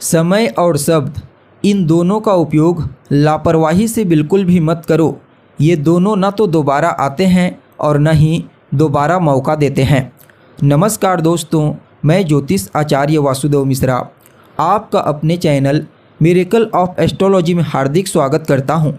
समय और शब्द, इन दोनों का उपयोग लापरवाही से बिल्कुल भी मत करो। ये दोनों न तो दोबारा आते हैं और न ही दोबारा मौका देते हैं। नमस्कार दोस्तों, मैं ज्योतिष आचार्य वासुदेव मिश्रा आपका अपने चैनल मिरेकल ऑफ एस्ट्रोलॉजी में हार्दिक स्वागत करता हूं।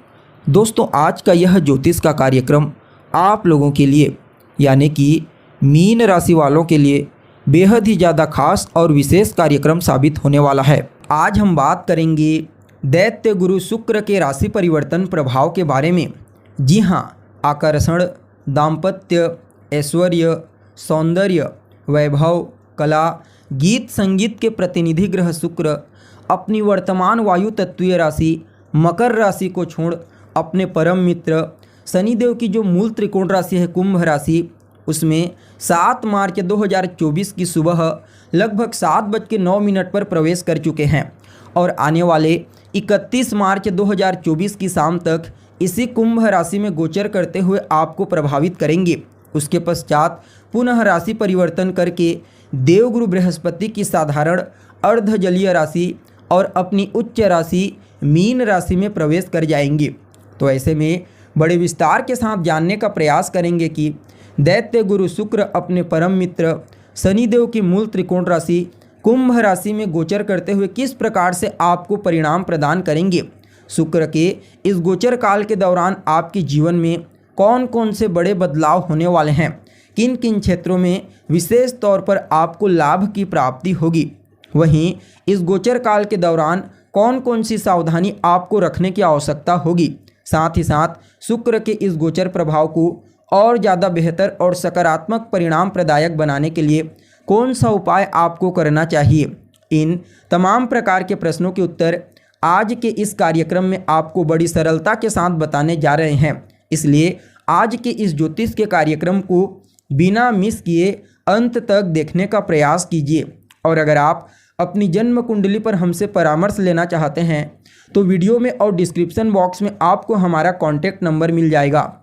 दोस्तों, आज का यह ज्योतिष का कार्यक्रम आप लोगों के लिए यानी कि मीन राशि वालों के लिए बेहद ही ज़्यादा खास और विशेष कार्यक्रम साबित होने वाला है। आज हम बात करेंगे दैत्य गुरु शुक्र के राशि परिवर्तन प्रभाव के बारे में। जी हाँ, आकर्षण, दाम्पत्य, ऐश्वर्य, सौंदर्य, वैभव, कला, गीत संगीत के प्रतिनिधि ग्रह शुक्र अपनी वर्तमान वायु तत्वीय राशि मकर राशि को छोड़ अपने परम मित्र शनिदेव की जो मूल त्रिकोण राशि है कुंभ राशि, उसमें 7 मार्च 2024 की सुबह लगभग 7:09 पर प्रवेश कर चुके हैं और आने वाले 31 मार्च 2024 की शाम तक इसी कुंभ राशि में गोचर करते हुए आपको प्रभावित करेंगे। उसके पश्चात पुनः राशि परिवर्तन करके देवगुरु बृहस्पति की साधारण अर्धजलीय राशि और अपनी उच्च राशि मीन राशि में प्रवेश कर जाएंगे। तो ऐसे में बड़े विस्तार के साथ जानने का प्रयास करेंगे कि दैत्य गुरु शुक्र अपने परम मित्र शनिदेव की मूल त्रिकोण राशि कुंभ राशि में गोचर करते हुए किस प्रकार से आपको परिणाम प्रदान करेंगे। शुक्र के इस गोचर काल के दौरान आपके जीवन में कौन कौन से बड़े बदलाव होने वाले हैं, किन किन क्षेत्रों में विशेष तौर पर आपको लाभ की प्राप्ति होगी, वहीं इस गोचर काल के दौरान कौन कौन सी सावधानी आपको रखने की आवश्यकता होगी। साथ ही साथ शुक्र के इस गोचर प्रभाव को और ज़्यादा बेहतर और सकारात्मक परिणाम प्रदायक बनाने के लिए कौन सा उपाय आपको करना चाहिए। इन तमाम प्रकार के प्रश्नों के उत्तर आज के इस कार्यक्रम में आपको बड़ी सरलता के साथ बताने जा रहे हैं। इसलिए आज के इस ज्योतिष के कार्यक्रम को बिना मिस किए अंत तक देखने का प्रयास कीजिए। और अगर आप अपनी जन्म कुंडली पर हमसे परामर्श लेना चाहते हैं तो वीडियो में और डिस्क्रिप्शन बॉक्स में आपको हमारा कॉन्टैक्ट नंबर मिल जाएगा,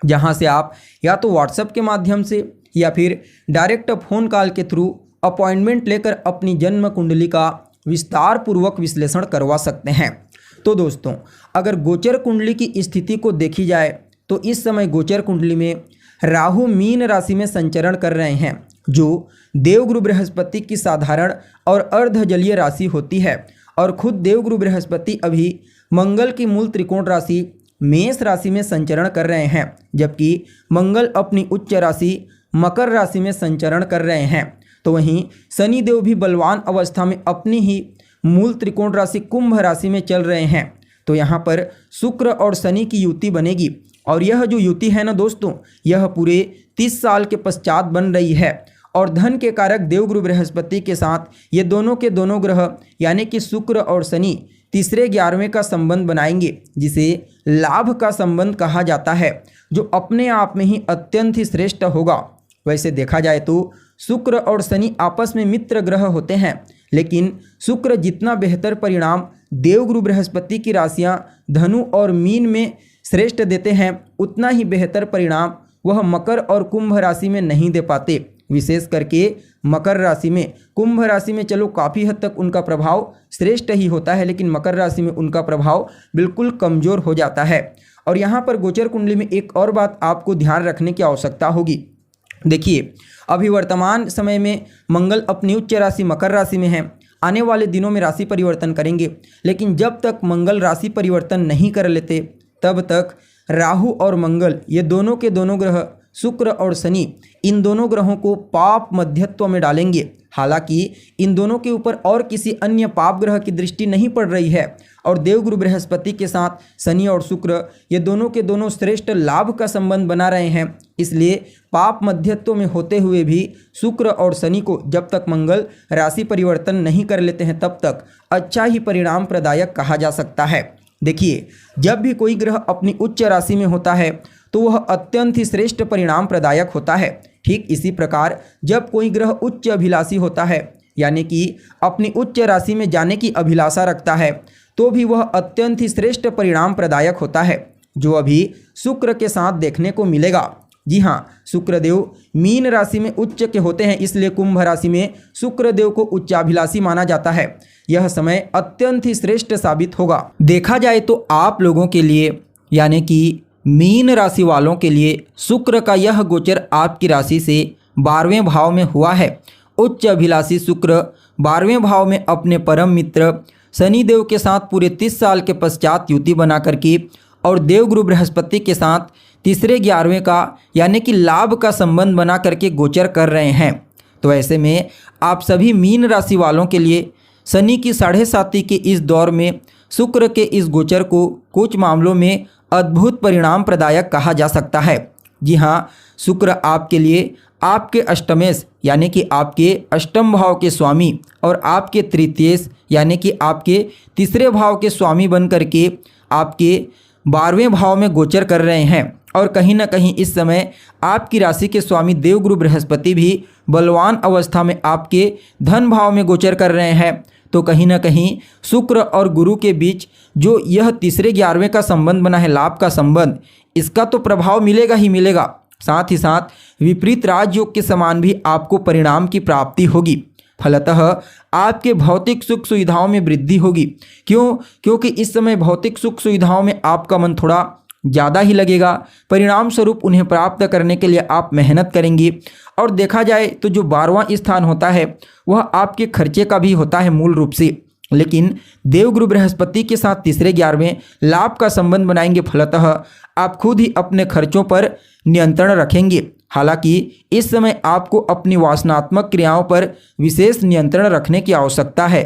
जहां से आप या तो व्हाट्सएप के माध्यम से या फिर डायरेक्ट फ़ोन कॉल के थ्रू अपॉइंटमेंट लेकर अपनी जन्म कुंडली का विस्तार पूर्वक विश्लेषण करवा सकते हैं। तो दोस्तों, अगर गोचर कुंडली की स्थिति को देखी जाए तो इस समय गोचर कुंडली में राहु मीन राशि में संचरण कर रहे हैं, जो देवगुरु बृहस्पति की साधारण और अर्धजलीय राशि होती है। और खुद देवगुरु बृहस्पति अभी मंगल की मूल त्रिकोण राशि मेष राशि में संचरण कर रहे हैं, जबकि मंगल अपनी उच्च राशि मकर राशि में संचरण कर रहे हैं। तो वहीं शनिदेव भी बलवान अवस्था में अपनी ही मूल त्रिकोण राशि कुंभ राशि में चल रहे हैं। तो यहाँ पर शुक्र और शनि की युति बनेगी और यह जो युति है ना दोस्तों, यह पूरे 30 साल के पश्चात बन रही है। और धन के कारक देवगुरु बृहस्पति के साथ ये दोनों के दोनों ग्रह यानी कि शुक्र और शनि तीसरे 11वें का संबंध बनाएंगे, जिसे लाभ का संबंध कहा जाता है, जो अपने आप में ही अत्यंत ही श्रेष्ठ होगा। वैसे देखा जाए तो शुक्र और शनि आपस में मित्र ग्रह होते हैं, लेकिन शुक्र जितना बेहतर परिणाम देवगुरु बृहस्पति की राशियां धनु और मीन में श्रेष्ठ देते हैं, उतना ही बेहतर परिणाम वह मकर और कुंभ राशि में नहीं दे पाते। विशेष करके मकर राशि में, कुंभ राशि में चलो काफ़ी हद तक उनका प्रभाव श्रेष्ठ ही होता है, लेकिन मकर राशि में उनका प्रभाव बिल्कुल कमज़ोर हो जाता है। और यहाँ पर गोचर कुंडली में एक और बात आपको ध्यान रखने की आवश्यकता होगी। देखिए, अभी वर्तमान समय में मंगल अपनी उच्च राशि मकर राशि में है, आने वाले दिनों में राशि परिवर्तन करेंगे, लेकिन जब तक मंगल राशि परिवर्तन नहीं कर लेते तब तक राहु और मंगल ये दोनों के दोनों ग्रह शुक्र और शनि इन दोनों ग्रहों को पाप मध्यत्व में डालेंगे। हालांकि इन दोनों के ऊपर और किसी अन्य पाप ग्रह की दृष्टि नहीं पड़ रही है और देवगुरु बृहस्पति के साथ शनि और शुक्र ये दोनों के दोनों श्रेष्ठ लाभ का संबंध बना रहे हैं। इसलिए पाप मध्यत्व में होते हुए भी शुक्र और शनि को जब तक मंगल राशि परिवर्तन नहीं कर लेते हैं तब तक अच्छा ही परिणाम प्रदायक कहा जा सकता है। देखिए, जब भी कोई ग्रह अपनी उच्च राशि में होता है तो वह अत्यंत ही श्रेष्ठ परिणाम प्रदायक होता है। ठीक इसी प्रकार जब कोई ग्रह उच्च अभिलाषी होता है, यानी कि अपनी उच्च राशि में जाने की अभिलाषा रखता है, तो भी वह अत्यंत ही श्रेष्ठ परिणाम प्रदायक होता है, जो अभी शुक्र के साथ देखने को मिलेगा। जी हाँ, शुक्रदेव मीन राशि में उच्च के होते हैं, इसलिए कुंभ राशि में शुक्रदेव को उच्चाभिलाषी माना जाता है। यह समय अत्यंत ही श्रेष्ठ साबित होगा। देखा जाए तो आप लोगों के लिए यानी कि मीन राशि वालों के लिए शुक्र का यह गोचर आपकी राशि से 12वें भाव में हुआ है। उच्च अभिलाषी शुक्र 12वें भाव में अपने परम मित्र शनिदेव के साथ पूरे 30 साल के पश्चात युति बना करके और देवगुरु बृहस्पति के साथ तीसरे 11वें का यानी कि लाभ का संबंध बना करके गोचर कर रहे हैं। तो ऐसे में आप सभी मीन राशि वालों के लिए शनि की 7.5 के इस दौर में शुक्र के इस गोचर को कुछ मामलों में अद्भुत परिणाम प्रदायक कहा जा सकता है। जी हाँ, शुक्र आपके लिए आपके अष्टमेश यानी कि आपके अष्टम भाव के स्वामी और आपके तृतीयेश यानी कि आपके तीसरे भाव के स्वामी बन करके आपके 12वें भाव में गोचर कर रहे हैं। और कहीं ना कहीं इस समय आपकी राशि के स्वामी देवगुरु बृहस्पति भी बलवान अवस्था में आपके धन भाव में गोचर कर रहे हैं। तो कहीं ना कहीं शुक्र और गुरु के बीच जो यह तीसरे 11वें का संबंध बना है, लाभ का संबंध, इसका तो प्रभाव मिलेगा ही मिलेगा। साथ ही साथ विपरीत राजयोग के समान भी आपको परिणाम की प्राप्ति होगी। फलतः आपके भौतिक सुख सुविधाओं में वृद्धि होगी। क्योंकि इस समय भौतिक सुख सुविधाओं में आपका मन थोड़ा ज़्यादा ही लगेगा। परिणाम स्वरूप उन्हें प्राप्त करने के लिए आप मेहनत करेंगी। और देखा जाए तो जो 12वां स्थान होता है वह आपके खर्चे का भी होता है मूल रूप से, लेकिन देवगुरु बृहस्पति के साथ तीसरे 11वें लाभ का संबंध बनाएंगे। फलतः आप खुद ही अपने खर्चों पर नियंत्रण रखेंगे। हालांकि इस समय आपको अपनी वासनात्मक क्रियाओं पर विशेष नियंत्रण रखने की आवश्यकता है।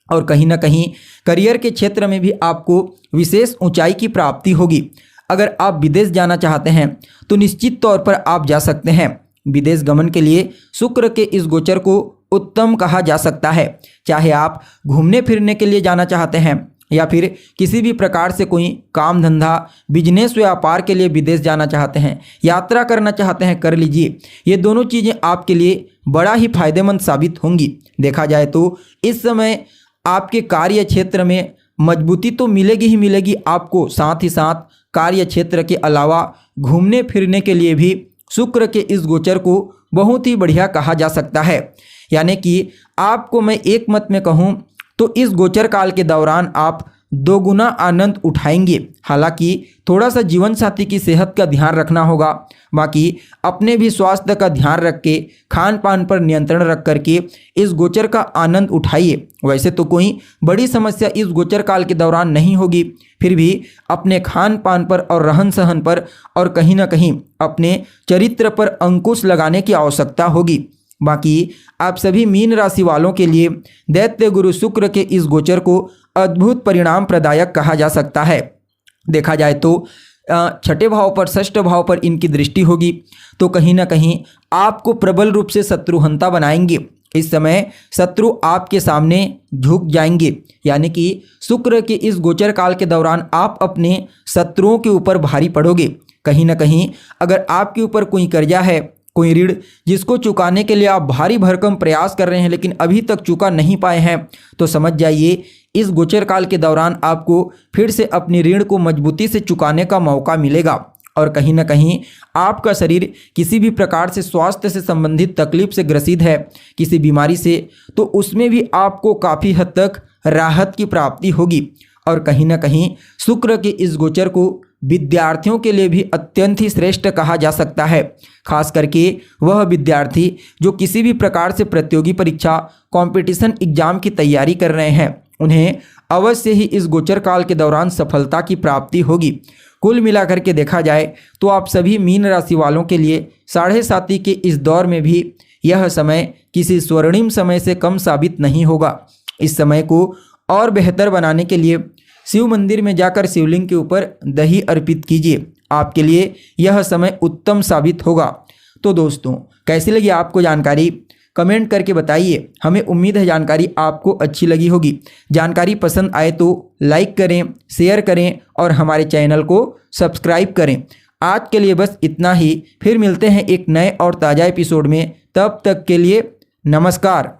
और कहीं ना कहीं करियर के क्षेत्र में भी आपको विशेष ऊंचाई की प्राप्ति होगी। अगर आप विदेश जाना चाहते हैं तो निश्चित तौर पर आप जा सकते हैं। विदेश गमन के लिए शुक्र के इस गोचर को उत्तम कहा जा सकता है। चाहे आप घूमने फिरने के लिए जाना चाहते हैं या फिर किसी भी प्रकार से कोई काम धंधा बिजनेस व्यापार के लिए विदेश जाना चाहते हैं, यात्रा करना चाहते हैं, कर लीजिए। ये दोनों चीज़ें आपके लिए बड़ा ही फायदेमंद साबित होंगी। देखा जाए तो इस समय आपके कार्य क्षेत्र में मजबूती तो मिलेगी ही मिलेगी आपको। साथ ही साथ कार्य क्षेत्र के अलावा घूमने फिरने के लिए भी शुक्र के इस गोचर को बहुत ही बढ़िया कहा जा सकता है। यानी कि आपको मैं एक मत में कहूँ तो इस गोचर काल के दौरान आप दोगुना आनंद उठाएंगे। हालांकि थोड़ा सा जीवन साथी की सेहत का ध्यान रखना होगा। बाकी अपने भी स्वास्थ्य का ध्यान रख के खान पान पर नियंत्रण रख करके इस गोचर का आनंद उठाइए। वैसे तो कोई बड़ी समस्या इस गोचर काल के दौरान नहीं होगी, फिर भी अपने खान पान पर और रहन सहन पर और कहीं ना कहीं अपने चरित्र पर अंकुश लगाने की आवश्यकता होगी। बाकी आप सभी मीन राशि वालों के लिए दैत्य गुरु शुक्र के इस गोचर को अद्भुत परिणाम प्रदायक कहा जा सकता है। देखा जाए तो 6ठे भाव पर 6ठ भाव पर इनकी दृष्टि होगी तो कहीं ना कहीं आपको प्रबल रूप से शत्रुहंता बनाएंगे। इस समय शत्रु आपके सामने झुक जाएंगे। यानी कि शुक्र के इस गोचर काल के दौरान आप अपने शत्रुओं के ऊपर भारी पड़ोगे। कहीं ना कहीं अगर आपके ऊपर कोई कर्जा है, कोई ऋण जिसको चुकाने के लिए आप भारी भरकम प्रयास कर रहे हैं लेकिन अभी तक चुका नहीं पाए हैं, तो समझ जाइए इस गोचर काल के दौरान आपको फिर से अपनी ऋण को मजबूती से चुकाने का मौका मिलेगा। और कहीं ना कहीं आपका शरीर किसी भी प्रकार से स्वास्थ्य से संबंधित तकलीफ से ग्रसित है, किसी बीमारी से, तो उसमें भी आपको काफ़ी हद तक राहत की प्राप्ति होगी। और कहीं ना कहीं शुक्र के इस गोचर को विद्यार्थियों के लिए भी अत्यंत ही श्रेष्ठ कहा जा सकता है। खास करके वह विद्यार्थी जो किसी भी प्रकार से प्रतियोगी परीक्षा, कंपटीशन एग्जाम की तैयारी कर रहे हैं, उन्हें अवश्य ही इस गोचर काल के दौरान सफलता की प्राप्ति होगी। कुल मिलाकर के देखा जाए तो आप सभी मीन राशि वालों के लिए 7.5 के इस दौर में भी यह समय किसी स्वर्णिम समय से कम साबित नहीं होगा। इस समय को और बेहतर बनाने के लिए शिव मंदिर में जाकर शिवलिंग के ऊपर दही अर्पित कीजिए। आपके लिए यह समय उत्तम साबित होगा। तो दोस्तों, कैसी लगी आपको जानकारी कमेंट करके बताइए। हमें उम्मीद है जानकारी आपको अच्छी लगी होगी। जानकारी पसंद आए तो लाइक करें, शेयर करें और हमारे चैनल को सब्सक्राइब करें। आज के लिए बस इतना ही। फिर मिलते हैं एक नए और ताज़ा एपिसोड में। तब तक के लिए नमस्कार।